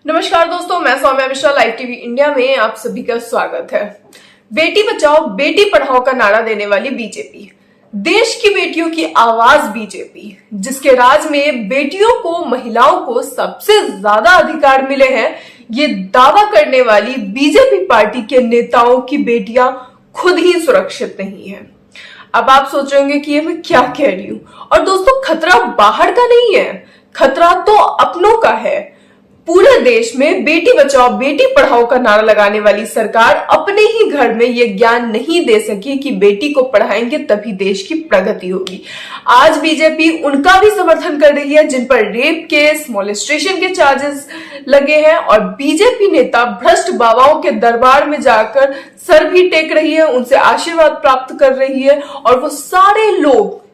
नमस्कार दोस्तों, मैं Saumya Mishra live TV India में आप सभी का स्वागत है। बेटी बचाओ बेटी पढ़ाओ का नारा देने वाली बीजेपी, देश की बेटियों की आवाज बीजेपी, जिसके राज में बेटियों को महिलाओं को सबसे ज्यादा अधिकार मिले हैं, ये दावा करने वाली बीजेपी पार्टी के नेताओं की बेटियां खुद ही सुरक्षित नहीं है। अब आप सोचेंगे कि ये मैं क्या कह रही हूं। और दोस्तों, खतरा बाहर का नहीं है, खतरा तो अपनों का है। पूरे देश में बेटी बचाओ बेटी पढ़ाओ का नारा लगाने वाली सरकार अपने ही घर में यह ज्ञान नहीं दे सकी कि बेटी को पढ़ाएंगे तभी देश की प्रगति होगी। आज बीजेपी उनका भी समर्थन कर रही है जिन पर रेप केस, मोलेस्टेशन के चार्जेस लगे हैं, और बीजेपी नेता भ्रष्ट बाबाओं के दरबार में जाकर सर भी टेक रही है, उनसे आशीर्वाद प्राप्त कर रही है। और वो सारे लोग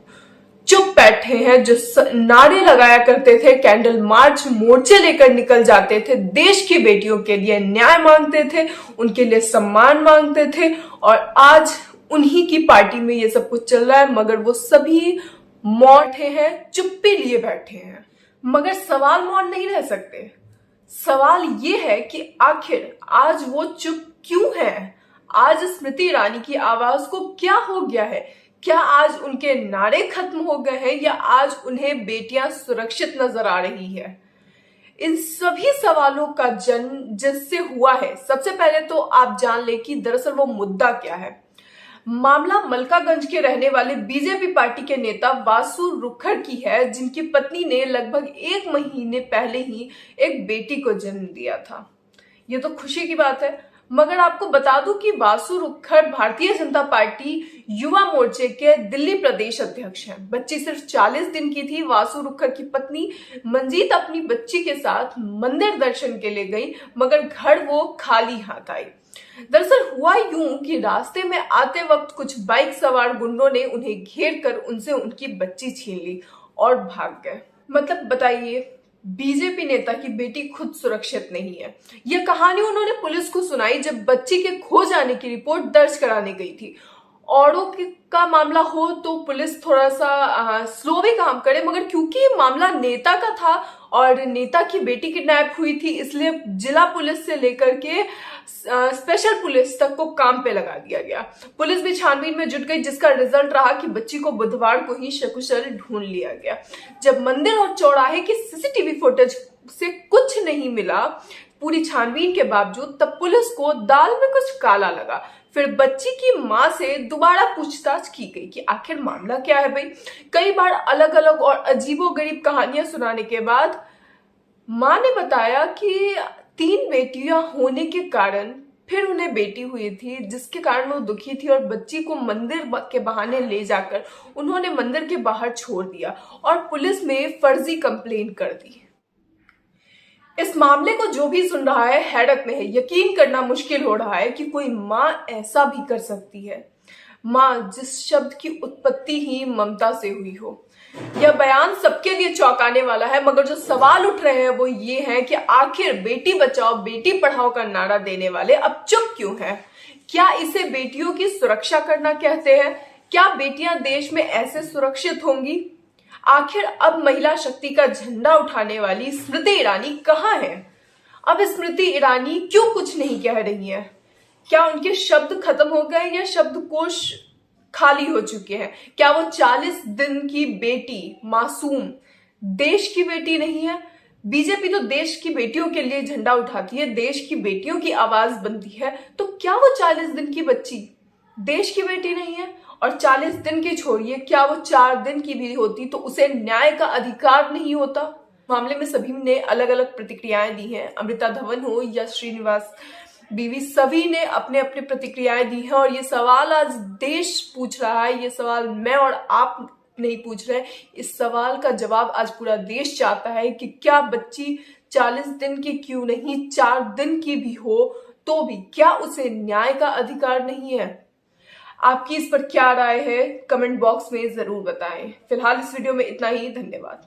चुप बैठे हैं जो नारे लगाया करते थे, कैंडल मार्च, मोर्चे लेकर निकल जाते थे, देश की बेटियों के लिए न्याय मांगते थे, उनके लिए सम्मान मांगते थे। और आज उन्हीं की पार्टी में ये सब कुछ चल रहा है, मगर वो सभी मौन हैं, चुप्पी लिए बैठे हैं। मगर सवाल मौन नहीं रह सकते। सवाल ये है कि आखिर आज वो चुप क्यों है? आज स्मृति ईरानी की आवाज को क्या हो गया है? क्या आज उनके नारे खत्म हो गए हैं या आज उन्हें बेटियां सुरक्षित नजर आ रही है? इन सभी सवालों का जन्म जिससे हुआ है, सबसे पहले तो आप जान ले कि दरअसल वो मुद्दा क्या है। मामला मलकागंज के रहने वाले बीजेपी पार्टी के नेता वासु रुक्खड़ की है, जिनकी पत्नी ने लगभग 1 महीने पहले ही एक बेटी को जन्म दिया था। ये तो खुशी की बात है, मगर आपको बता दूं कि वासु रुक्खड़ भारतीय जनता पार्टी युवा मोर्चे के दिल्ली प्रदेश अध्यक्ष हैं। बच्ची सिर्फ 40 दिन की थी। वासु रुक्खड़ की पत्नी मंजीत अपनी बच्ची के साथ मंदिर दर्शन के लिए गई, मगर घर वो खाली हाथ आई। दरअसल हुआ यूं कि रास्ते में आते वक्त कुछ बाइक सवार गुंडों ने उन्हें घेर कर उनसे उनकी बच्ची छीन ली और भाग गए। मतलब बताइए, बीजेपी नेता की बेटी खुद सुरक्षित नहीं है। यह कहानी उन्होंने पुलिस को सुनाई जब बच्ची के खो जाने की रिपोर्ट दर्ज कराने गई थी। औरों का मामला हो तो पुलिस थोड़ा सा स्लो भी काम करे, मगर क्योंकि ये मामला नेता का था और नेता की बेटी किडनैप हुई थी, इसलिए जिला पुलिस से लेकर के स्पेशल पुलिस तक को काम पे लगा दिया गया। पुलिस भी छानबीन में जुट गई, जिसका रिजल्ट रहा कि बच्ची को बुधवार को ही सकुशल ढूंढ लिया गया। जब मंदिर और चौराहे की सीसीटीवी फुटेज से कुछ नहीं मिला पूरी छानबीन के बावजूद, तब पुलिस को दाल में कुछ काला लगा। फिर बच्ची की मां से दोबारा पूछताछ की गई कि आखिर मामला क्या है भाई। कई बार अलग अलग और अजीबोगरीब कहानियां सुनाने के बाद मां ने बताया कि 3 बेटियां होने के कारण फिर उन्हें बेटी हुई थी, जिसके कारण वो दुखी थी और बच्ची को मंदिर के बहाने ले जाकर उन्होंने मंदिर के बाहर छोड़ दिया और पुलिस में फर्जी कंप्लेन कर दी। इस मामले को जो भी सुन रहा है हैरत में है। यकीन करना मुश्किल हो रहा है कि कोई मां ऐसा भी कर सकती है। मां, जिस शब्द की उत्पत्ति ही ममता से हुई हो। यह बयान सबके लिए चौंकाने वाला है, मगर जो सवाल उठ रहे हैं वो ये है कि आखिर बेटी बचाओ बेटी पढ़ाओ का नारा देने वाले अब चुप क्यों हैं? क्या इसे बेटियों की सुरक्षा करना कहते हैं? क्या बेटियां देश में ऐसे सुरक्षित होंगी? आखिर अब महिला शक्ति का झंडा उठाने वाली स्मृति ईरानी कहाँ है? अब स्मृति ईरानी क्यों कुछ नहीं कह रही है? क्या उनके शब्द खत्म हो गए या शब्दकोश खाली हो चुके हैं? क्या वो 40 दिन की बेटी, मासूम, देश की बेटी नहीं है? बीजेपी तो देश की बेटियों के लिए झंडा उठाती है, देश की बेटियों की आवाज बनती है, तो क्या वो 40 दिन की बच्ची देश की बेटी नहीं है? और 40 दिन की छोड़िए, क्या वो 4 दिन की भी होती तो उसे न्याय का अधिकार नहीं होता? मामले में सभी ने अलग अलग प्रतिक्रियाएं दी हैं। अमृता धवन हो या श्रीनिवास बीवी, सभी ने अपने अपने प्रतिक्रियाएं दी हैं। और ये सवाल आज देश पूछ रहा है, ये सवाल मैं और आप नहीं पूछ रहे। इस सवाल का जवाब आज पूरा देश चाहता है कि क्या बच्ची 40 दिन की क्यों नहीं, 4 दिन की भी हो तो भी क्या उसे न्याय का अधिकार नहीं है? आपकी इस पर क्या राय है? कमेंट बॉक्स में जरूर बताएं। फिलहाल इस वीडियो में इतना ही। धन्यवाद।